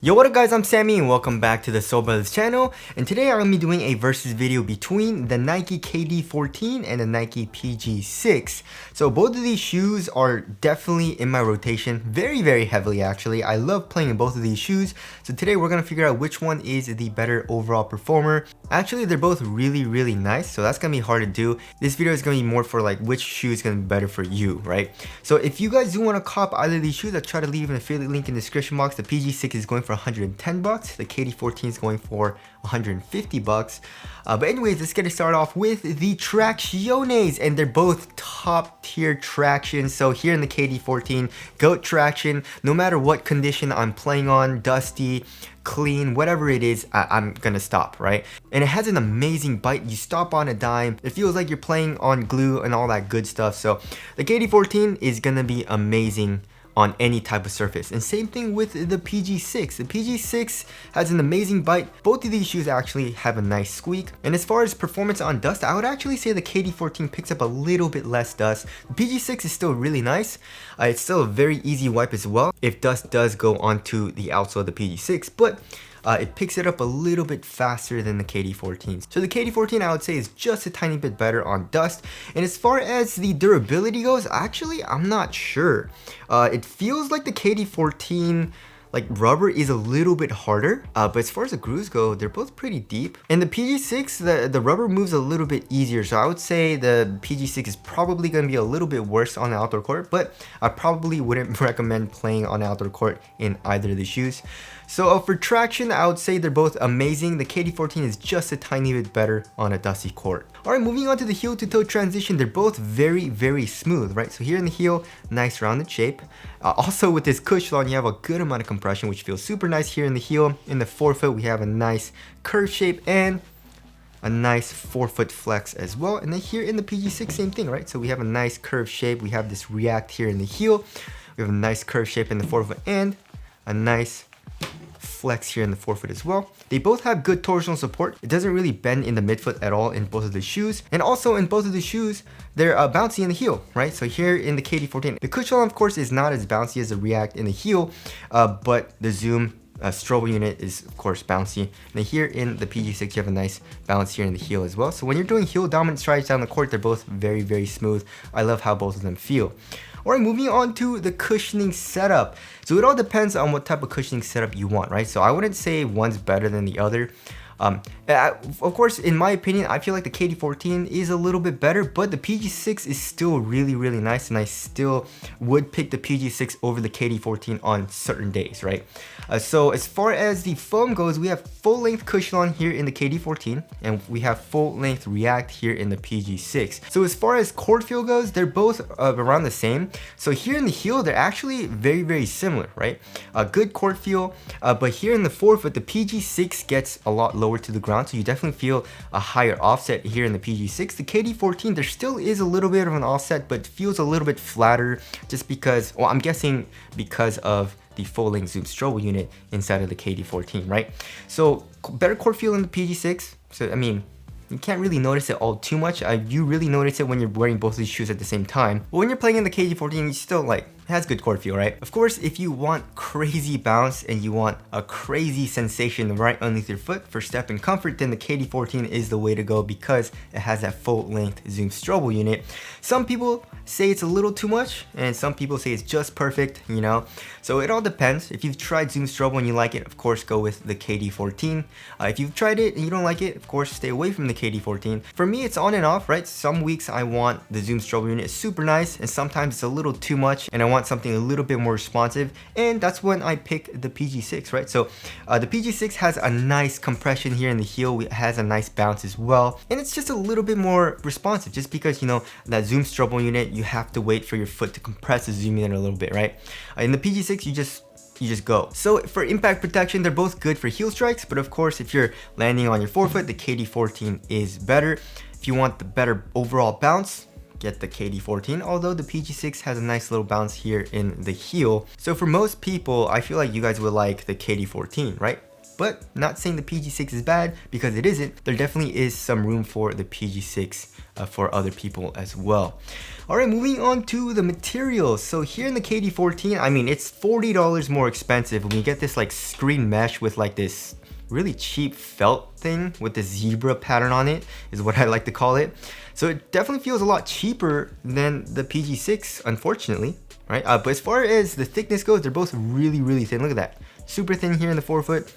Yo, what up guys, I'm Sammy and welcome back to the Soul Brothers channel, and today I'm going to be doing a versus video between the Nike KD14 and the Nike PG6. So both of these shoes are definitely in my rotation, very heavily actually. I love playing in both of these shoes, so today we're going to figure out which one is the better overall performer. Actually, they're both really nice, so that's going to be hard to do. This video is going to be more for like which shoe is going to be better for you, right? So if you guys do want to cop either of these shoes, I'll try to leave an affiliate link in the description box. The PG6 is going for 110 bucks, the KD14 is going for 150 bucks. But anyways, let's get it started off with the Tracciones, and they're both top tier traction. So here in the KD14, GOAT traction, no matter what condition I'm playing on, dusty, clean, whatever it is, I'm gonna stop, right? And it has an amazing bite. You stop on a dime. It feels like you're playing on glue and all that good stuff. So the KD14 is gonna be amazing on any type of surface, and same thing with the PG6. The PG6 has an amazing bite. Both of these shoes actually have a nice squeak, and as far as performance on dust, I would actually say the KD14 picks up a little bit less dust. The PG6 is still really nice. It's still a very easy wipe as well if dust does go onto the outsole of the PG6, but it picks it up a little bit faster than the KD14. So the KD14 I would say is just a tiny bit better on dust. And as far as the durability goes, actually I'm not sure. It feels like the KD14 like rubber is a little bit harder, but as far as the grooves go, they're both pretty deep. And the PG6, the rubber moves a little bit easier, so I would say the PG6 is probably going to be a little bit worse on the outdoor court, but I probably wouldn't recommend playing on the outdoor court in either of the shoes. So for traction, I would say they're both amazing. The KD14 is just a tiny bit better on a dusty court. Alright, moving on to the heel to toe transition, they're both very smooth, right? So here in the heel, nice rounded shape. Also with this cushion, you have a good amount of compression, which feels super nice here in the heel. In the forefoot, we have a nice curved shape and a nice forefoot flex as well. And then here in the PG6, same thing, right? So we have a nice curved shape. We have this react here in the heel. We have a nice curved shape in the forefoot and a nice flex here in the forefoot as well. They both have good torsional support. It doesn't really bend in the midfoot at all in both of the shoes. And also in both of the shoes, they're bouncy in the heel, right? So here in the KD14, the cushion of course is not as bouncy as the React in the heel, but the Zoom strobe unit is of course bouncy. And then here in the PG6, you have a nice bounce here in the heel as well. So when you're doing heel dominant strides down the court, they're both very smooth. I love how both of them feel. Alright, moving on to the cushioning setup. So it all depends on what type of cushioning setup you want, right? So I wouldn't say one's better than the other. Of course, in my opinion, I feel like the KD14 is a little bit better, but the PG6 is still really nice, and I still would pick the PG6 over the KD14 on certain days, right? So as far as the foam goes, we have full length cushion on here in the KD14, and we have full length React here in the PG6. So as far as court feel goes, they're both around the same. So here in the heel, they're actually very similar, right? A good court feel, but here in the forefoot, the PG6 gets a lot lower to the ground, so you definitely feel a higher offset here in the PG6. The KD14, there still is a little bit of an offset, but feels a little bit flatter just because, well, I'm guessing because of the full length Zoom strobe unit inside of the KD14, right? So better court feel in the PG6. So I mean, you can't really notice it all too much. You really notice it when you're wearing both of these shoes at the same time. But when you're playing in the KD14, you still like, it has good court feel, right? Of course, if you want crazy bounce and you want a crazy sensation right underneath your foot for step and comfort, then the KD14 is the way to go because it has that full length Zoom strobe unit. Some people say it's a little too much, and some people say it's just perfect, you know? So it all depends. If you've tried Zoom strobe and you like it, of course, go with the KD14. If you've tried it and you don't like it, of course, stay away from the KD14. For me, it's on and off, right? Some weeks I want the Zoom strobe unit super nice, and sometimes it's a little too much, and I want something a little bit more responsive, and that's when I pick the PG6, right? So the PG6 has a nice compression here in the heel. It has a nice bounce as well, and it's just a little bit more responsive just because, you know, that Zoom strobe unit, you have to wait for your foot to compress the Zoom unit a little bit, right? In the PG6, you just go. So for impact protection, they're both good for heel strikes, but of course, if you're landing on your forefoot, the KD14 is better. If you want the better overall bounce, get the KD14, although the PG6 has a nice little bounce here in the heel. So for most people, I feel like you guys would like the KD14, right? but not saying the PG6 is bad because it isn't. There definitely is some room for the PG6 for other people as well. Alright, moving on to the materials. So here in the KD14, I mean, it's $40 more expensive when you get this like screen mesh with like this really cheap felt thing with the zebra pattern on it, is what I like to call it. So it definitely feels a lot cheaper than the PG6, unfortunately, right? But as far as the thickness goes, they're both really thin. Look at that, super thin here in the forefoot.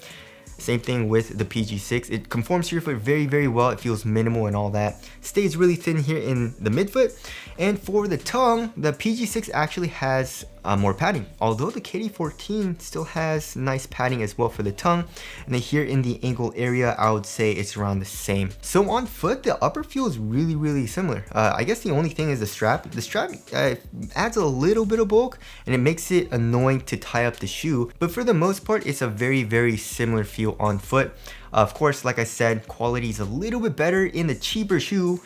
Same thing with the PG6. It conforms to your foot very well. It feels minimal and all that. Stays really thin here in the midfoot. And for the tongue, the PG6 actually has more padding, although the KD14 still has nice padding as well for the tongue. And then here in the ankle area, I would say it's around the same. So on foot, the upper feels really similar. I guess the only thing is the strap. The strap adds a little bit of bulk and it makes it annoying to tie up the shoe, but for the most part, it's a very similar feel on foot. Of course, like I said, quality is a little bit better in the cheaper shoe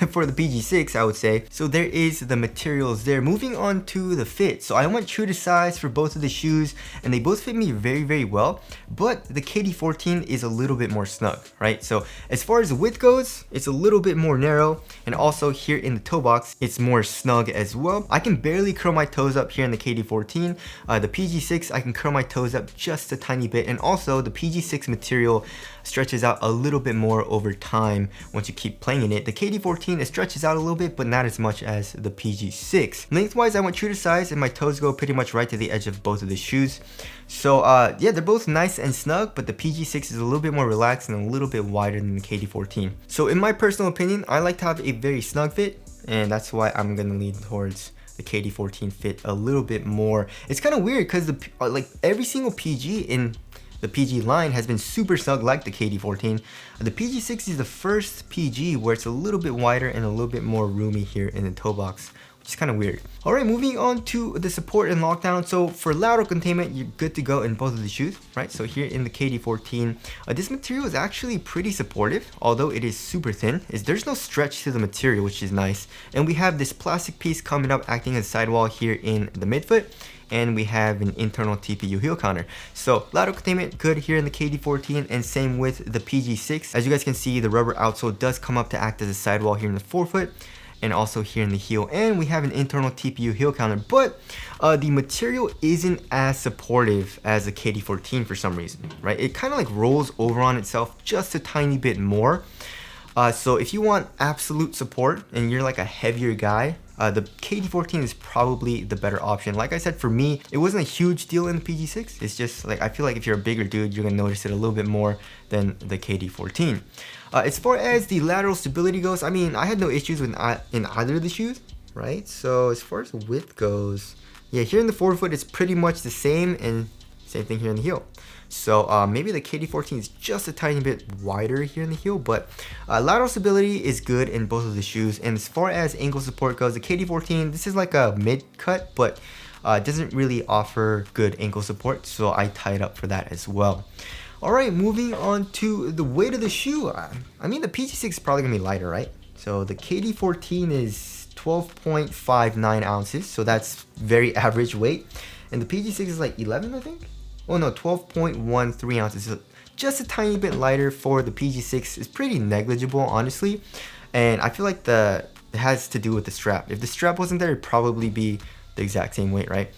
for the PG6, I would say. So there is the materials there. Moving on to the fit. So I went true to size for both of the shoes and they both fit me very well, but the KD14 is a little bit more snug, right? So as far as the width goes, it's a little bit more narrow, and also here in the toe box, it's more snug as well. I can barely curl my toes up here in the KD14. The PG6, I can curl my toes up just a tiny bit, and also the PG6 material stretches out a little bit more over time once you keep playing in it. The KD14, it stretches out a little bit, but not as much as the PG6. Lengthwise, I went true to size and my toes go pretty much right to the edge of both of the shoes. So yeah, they're both nice and snug, but the PG6 is a little bit more relaxed and a little bit wider than the KD14. So in my personal opinion, I like to have a very snug fit, and that's why I'm gonna lean towards the KD14 fit a little bit more. It's kind of weird because the like every single PG in the PG line has been super snug like the KD14. The PG6 is the first PG where it's a little bit wider and a little bit more roomy here in the toe box, which is kind of weird. Alright, moving on to the support and lockdown. So for lateral containment, you're good to go in both of the shoes, right? So here in the KD14, this material is actually pretty supportive, although it is super thin. There's no stretch to the material, which is nice. And we have this plastic piece coming up acting as sidewall here in the midfoot. And we have an internal TPU heel counter. So lateral containment good here in the KD14, and same with the PG6. As you guys can see, the rubber outsole does come up to act as a sidewall here in the forefoot and also here in the heel, and we have an internal TPU heel counter, but the material isn't as supportive as the KD14 for some reason, right? It kind of like rolls over on itself just a tiny bit more. So if you want absolute support and you're like a heavier guy, the KD14 is probably the better option. Like I said, for me, it wasn't a huge deal in the PG6. It's just like, I feel like if you're a bigger dude, you're gonna notice it a little bit more than the KD14. As far as the lateral stability goes, I mean, I had no issues with in either of the shoes, right? So as far as the width goes, yeah, here in the forefoot, it's pretty much the same, and same thing here in the heel. So maybe the KD14 is just a tiny bit wider here in the heel, but lateral stability is good in both of the shoes. And as far as ankle support goes, the KD14, this is like a mid cut, but doesn't really offer good ankle support, so I tie it up for that as well. Alright, moving on to the weight of the shoe. I mean, the PG6 is probably gonna be lighter, right? So the KD14 is 12.59 ounces, so that's very average weight. And the PG6 is like 11, I think? Oh no, 12.13 ounces. So just a tiny bit lighter for the PG6. Is pretty negligible, honestly. And I feel like it has to do with the strap. If the strap wasn't there, it'd probably be the exact same weight, right?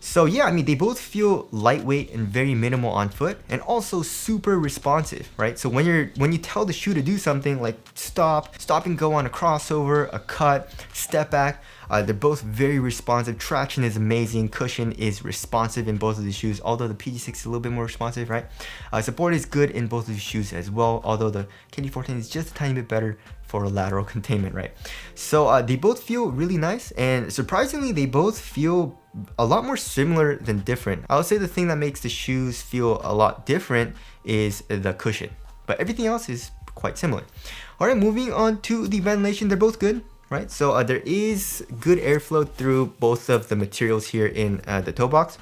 So yeah, I mean, they both feel lightweight and very minimal on foot, and also super responsive, right? So when you tell the shoe to do something like stop and go on a crossover, a cut, step back, they're both very responsive. Traction is amazing. Cushion is responsive in both of the shoes, although the PG6 is a little bit more responsive, right? Support is good in both of the shoes as well, although the KD14 is just a tiny bit better for lateral containment, right? So they both feel really nice, and surprisingly, they both feel a lot more similar than different. I would say the thing that makes the shoes feel a lot different is the cushion, but everything else is quite similar. All right, moving on to the ventilation, they're both good, right? So there is good airflow through both of the materials here in the toe box.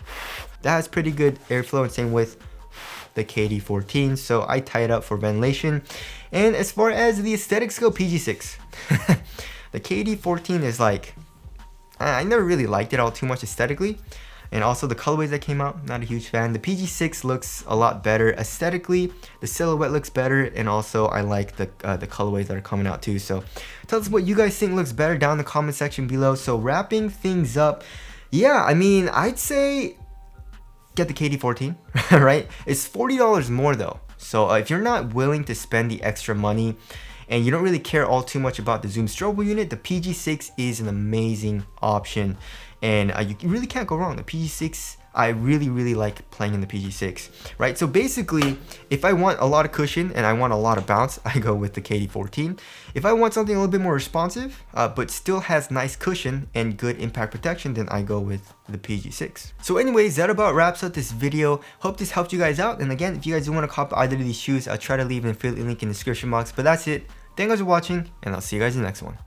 That has pretty good airflow, and same with the KD14, so I tie it up for ventilation. And as far as the aesthetics go, PG6. The KD14 is like, I never really liked it all too much aesthetically. And also the colorways that came out, not a huge fan. The PG6 looks a lot better aesthetically. The silhouette looks better, and also I like the colorways that are coming out too. So tell us what you guys think looks better down in the comment section below. So wrapping things up, yeah, I mean, I'd say get the KD14, right? It's $40 more though. So if you're not willing to spend the extra money and you don't really care all too much about the zoom strobel unit, the PG6 is an amazing option. And you really can't go wrong. The PG6, I really like playing in the PG6, right? So basically, if I want a lot of cushion and I want a lot of bounce, I go with the KD14. If I want something a little bit more responsive, but still has nice cushion and good impact protection, then I go with the PG6. So anyways, that about wraps up this video. Hope this helped you guys out. And again, if you guys do want to copy either of these shoes, I'll try to leave an affiliate link in the description box. But that's it. Thank you guys for watching, and I'll see you guys in the next one.